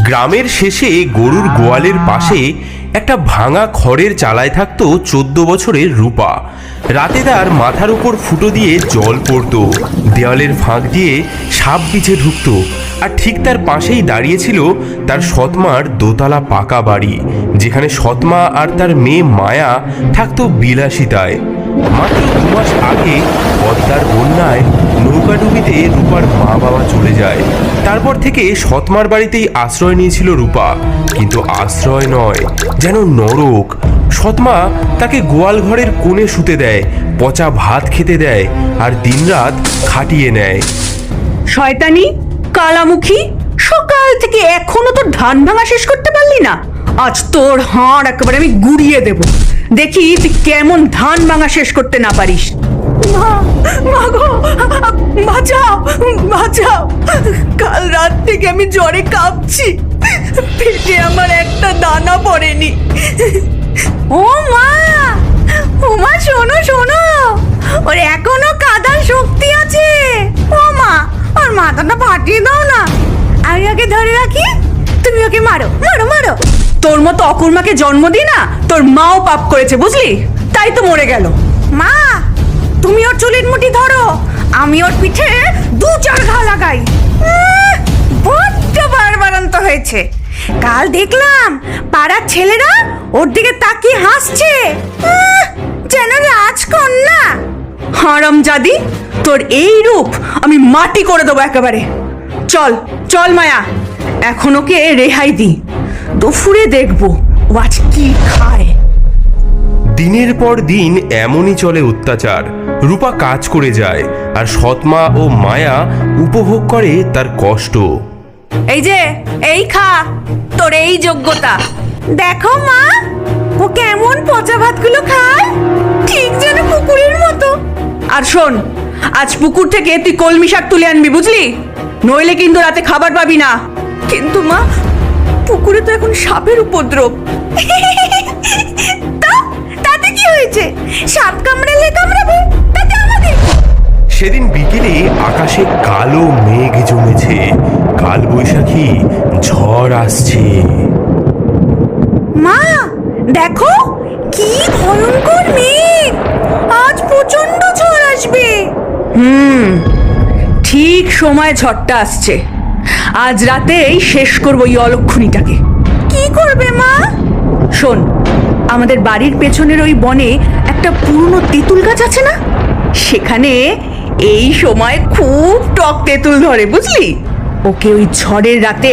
গ্রামের শেষে গরুর গোয়ালের পাশে একটা ভাঙা খড়ের চালায় থাকতো 14 বছরের রূপা। রাতে তার মাথার উপর ফুটো দিয়ে জল পড়তো, দেওয়ালের ফাঁক দিয়ে সাপ বিছে ঢুকতো, আর ঠিক তার পাশেই দাঁড়িয়েছিল তার সৎমার দোতলা পাকা বাড়ি, যেখানে সৎমা আর তার মেয়ে মায়া থাকতো বিলাসিতায়। মাত্র 2 মাস আগে পদ্মার বন্যায় নৌকাডুবিতে রূপার মা বাবা চলে যায়। তারপর থেকে সৎমার বাড়িতেই আশ্রয় নিয়েছিল রূপা, কিন্তু আশ্রয় নয়, যেন নরক। সৎমা তাকে গোয়াল ঘরের কোণে শুতে দেয়, পচা ভাত খেতে দেয়, আর দিনরাত খাটিয়ে নেয়। শয়তানি কালামুখী, সকাল থেকে এখনো তো ধান ভাঙা শেষ করতে পারলি না। আজ তোর হাড় একেবারে আমি গুড়িয়ে দেব, দেখি তুই কেমন ধান ভাঙা শেষ করতে না পারিস। মা গো, বাঁচাও বাঁচাও, কাল রাত থেকে আমি জ্বরে কাঁপছি, পেটে আমার একটা দানা পড়েনি। ও মা, ও মা, শোনো শোনো, ওর এখনো কাদার শক্তি আছে। ও মা, ওর মাথাটা ফাটিয়ে দাও না, আমি ওকে ধরে রাখি, তুমি ওকে মারো মারো মারো। তোর মতো অকুর্মাকে জন্ম দি না, তোর মাও পাপ করেছে বুঝলি, তাই তো মরে গেল। মা, তুমি ওর চুলের মুঠি ধরো, আমি ওর পিঠে 2-4 ঘা লাগাই। বড্ড বাড়বাড়ন্ত হয়েছে, কাল দেখলাম পাড়ার ছেলেরা ওর দিকে তাকিয়ে হাসছে, যেন রাজকন্যা। হারামজাদি, তোর এই রূপ আমি মাটি করে দেবো একেবারে। চল চল মায়া, এখন ওকে রেহাই দি, দুপুরে দেখবো ও আজ কি খায়। দিনের পর দিন এমনই চলে অত্যাচার। রূপা কাজ করে যায়, আর সৎমা ও মায়া উপভোগ করে তার কষ্ট। এই যে, এই খা, তোর এই যোগ্যতা। দেখো মা, ও কেমন পচা ভাতগুলো খায়, ঠিক যেন পুকুরের মতো। আর শোন, আজ পুকুর থেকে তুই কলমি শাক তুলে আনবি বুঝলি, নইলে কিন্তু রাতে খাবার পাবি না। কিন্তু মা, পুকুরে তো এখন সাপের উপদ্রব। তাতে কি হয়েছে, সাপ কামড়ালে কামড়াবে, তাতে আমাদের। সেদিন বিকেলে আকাশে কালো মেঘ জমেছে, কাল বৈশাখী ঝড় আসছে। মা দেখো, কি ভয়ঙ্কর মেঘ, আজ প্রচন্ড ঝড় আসবে। ঠিক সময় ঝড়টা আসছে, আজ রাতেই শেষ করবো এই অলক্ষণীটাকে। কি করবে মা? শোন, আমাদের বাড়ির পেছনের ওই বনে একটা পুরনো তেঁতুল গাছ আছে না, সেখানে এই সময় খুব টক তেঁতুল ধরে বুঝলি, ওকে ওই ঝড়ের রাতে